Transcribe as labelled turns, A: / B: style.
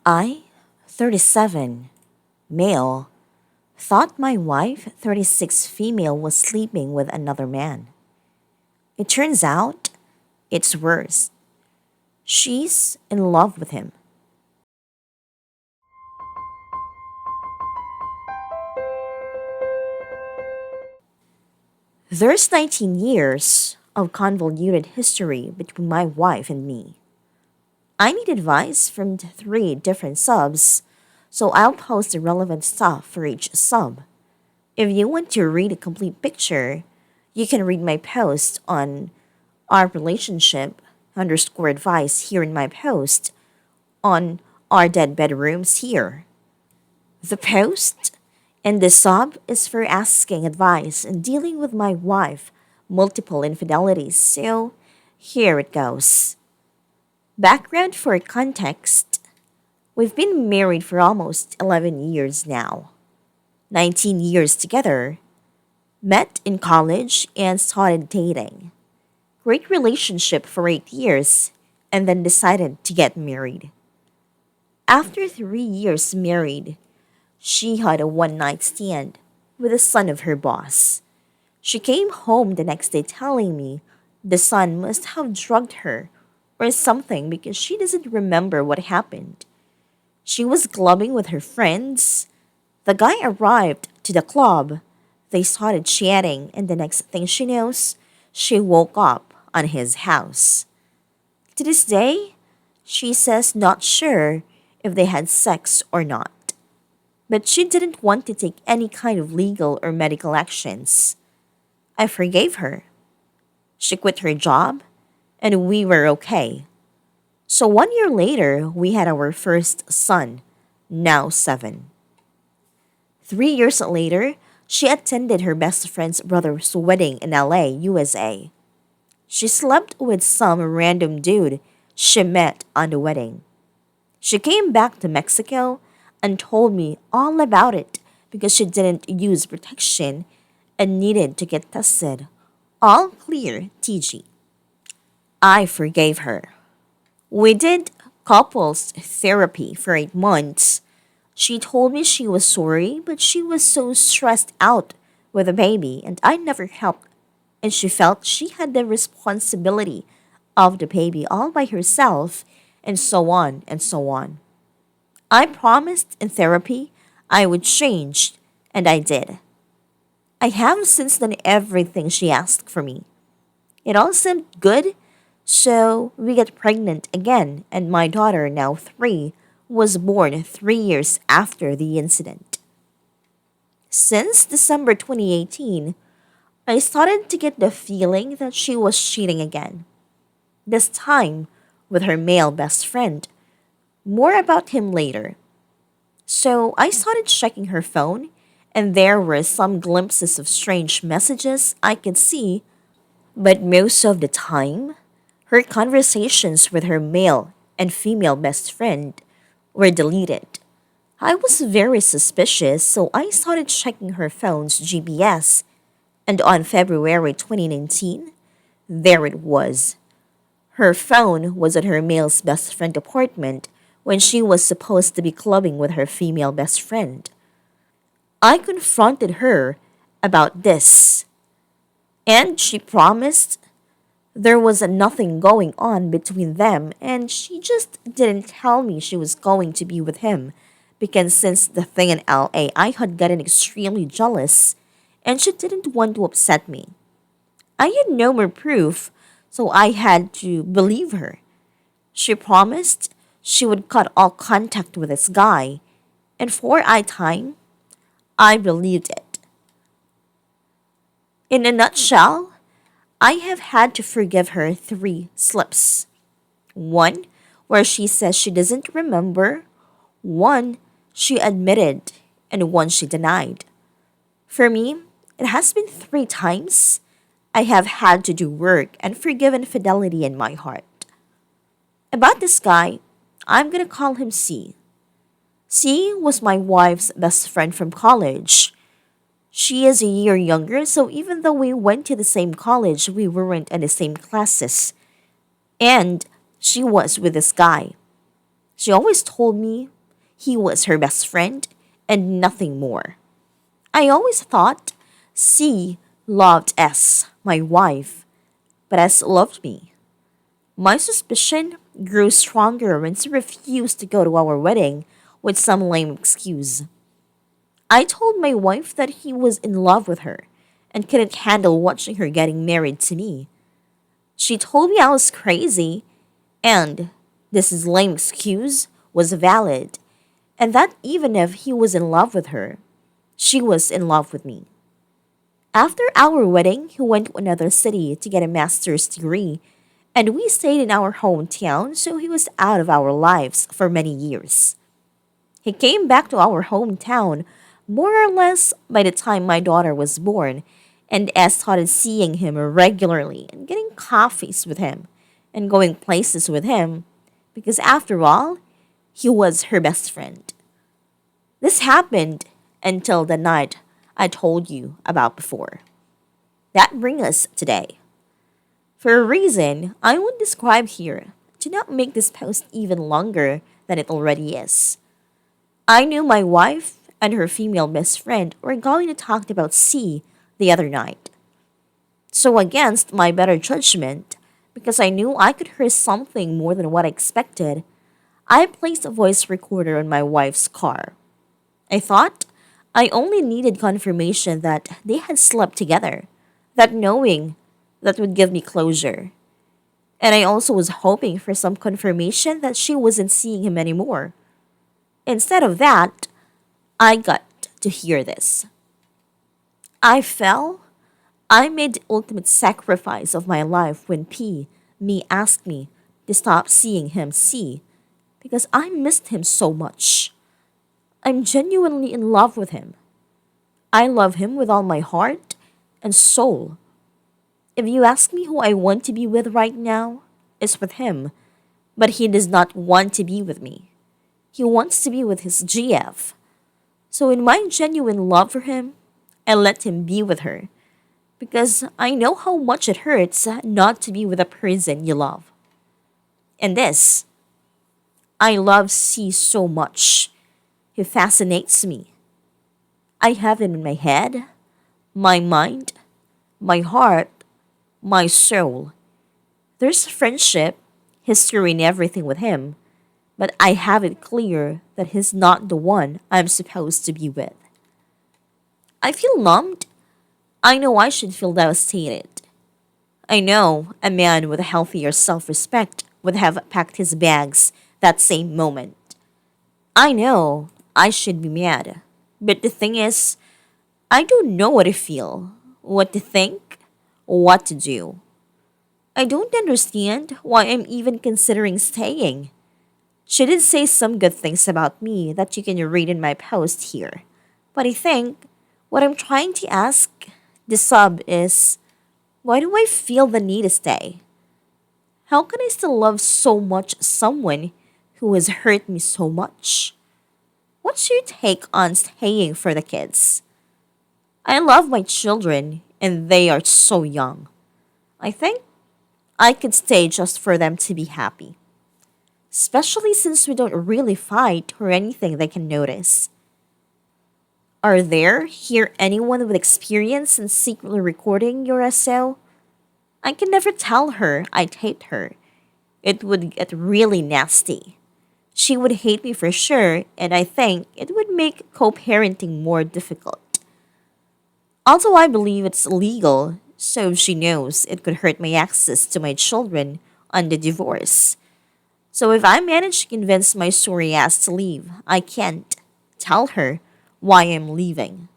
A: I, 37, male, thought my wife, 36, female, was sleeping with another man. It turns out it's worse. She's in love with him. There's 19 years of convoluted history between my wife and me. I need advice from three different subs, so I'll post the relevant stuff for each sub. If you want to read a complete picture, you can read my post on our relationship underscore advice here in my post on our dead bedrooms here. The post and the sub is for asking advice and dealing with my wife multiple infidelities, so here it goes. Background for context. We've been married for almost 11 years now. 19 years together, met in college and started dating. Great relationship for 8 years, and then decided to get married. After 3 years married, she had a one night stand with the son of her boss. She came home the next day telling me the son must have drugged her or something because she doesn't remember what happened. She was clubbing with her friends. The guy arrived to the club. They started chatting, and the next thing she knows, she woke up on his house. To this day, she says not sure if they had sex or not. But she didn't want to take any kind of legal or medical actions. I forgave her. She quit her job, and we were okay. So 1 year later, we had our first son, now 7. 3 years later, she attended her best friend's brother's wedding in LA, USA. She slept with some random dude she met on the wedding. She came back to Mexico and told me all about it because she didn't use protection and needed to get tested. All clear, TG. I forgave her. We did couples therapy for 8 months. She told me she was sorry, but she was so stressed out with a baby and I never helped. And she felt she had the responsibility of the baby all by herself, and so on and so on. I promised in therapy I would change, and I did. I have since done everything she asked for me. It all seemed good, so we got pregnant again, and my daughter, now 3, was born 3 years after the incident. Since December 2018, I started to get the feeling that she was cheating again. This time with her male best friend. More about him later. So I started checking her phone, and there were some glimpses of strange messages I could see, but most of the time, her conversations with her male and female best friend were deleted. I was very suspicious, so I started checking her phone's GPS, and on February 2019, there it was. Her phone was at her male's best friend apartment when she was supposed to be clubbing with her female best friend. I confronted her about this, and she promised there was nothing going on between them, and she just didn't tell me she was going to be with him because since the thing in LA, I had gotten extremely jealous, and she didn't want to upset me. I had no more proof, so I had to believe her. She promised she would cut all contact with this guy, and for a time, I believed it. In a nutshell, I have had to forgive her 3 slips. One, where she says she doesn't remember, one, she admitted, and one she denied. For me, it has been 3 times I have had to do work and forgive infidelity in my heart. About this guy, I'm gonna call him C. C was my wife's best friend from college. She is a year younger, so even though we went to the same college, we weren't in the same classes. And she was with this guy. She always told me he was her best friend and nothing more. I always thought C loved S, my wife, but S loved me. My suspicion grew stronger when she refused to go to our wedding with some lame excuse. I told my wife that he was in love with her and couldn't handle watching her getting married to me. She told me I was crazy and this lame excuse was valid, and that even if he was in love with her, she was in love with me. After our wedding, he went to another city to get a master's degree, and we stayed in our hometown, so he was out of our lives for many years. He came back to our hometown more or less by the time my daughter was born, and S started seeing him regularly and getting coffees with him and going places with him because, after all, he was her best friend. This happened until the night I told you about before. That brings us today. For a reason I won't describe here to not make this post even longer than it already is. I knew my wife and her female best friend were going to talk about C the other night. So against my better judgment, because I knew I could hear something more than what I expected, I placed a voice recorder on my wife's car. I thought I only needed confirmation that they had slept together, that knowing that would give me closure. And I also was hoping for some confirmation that she wasn't seeing him anymore. Instead of that, I got to hear this. I fell. I made the ultimate sacrifice of my life when me asked me to stop seeing him C because I missed him so much. I'm genuinely in love with him. I love him with all my heart and soul. If you ask me who I want to be with right now, it's with him, but he does not want to be with me. He wants to be with his GF. So in my genuine love for him, I let him be with her because I know how much it hurts not to be with a person you love. And this, I love C so much. He fascinates me. I have him in my head, my mind, my heart, my soul. There's friendship, history, and everything with him, but I have it clear that he's not the one I'm supposed to be with. I feel numbed. I know I should feel devastated. I know a man with a healthier self respect would have packed his bags that same moment. I know I should be mad. But the thing is, I don't know what to feel, what to think, what to do. I don't understand why I'm even considering staying. She did say some good things about me that you can read in my post here. But I think what I'm trying to ask the sub is, why do I feel the need to stay? How can I still love so much someone who has hurt me so much? What's your take on staying for the kids? I love my children and they are so young. I think I could stay just for them to be happy. Especially since we don't really fight or anything they can notice. Are there here anyone with experience in secretly recording your SO? I can never tell her I taped her. It would get really nasty. She would hate me for sure, and I think it would make co-parenting more difficult. Also, I believe it's illegal, so she knows it could hurt my access to my children on the divorce. So if I manage to convince my sorry ass to leave, I can't tell her why I'm leaving.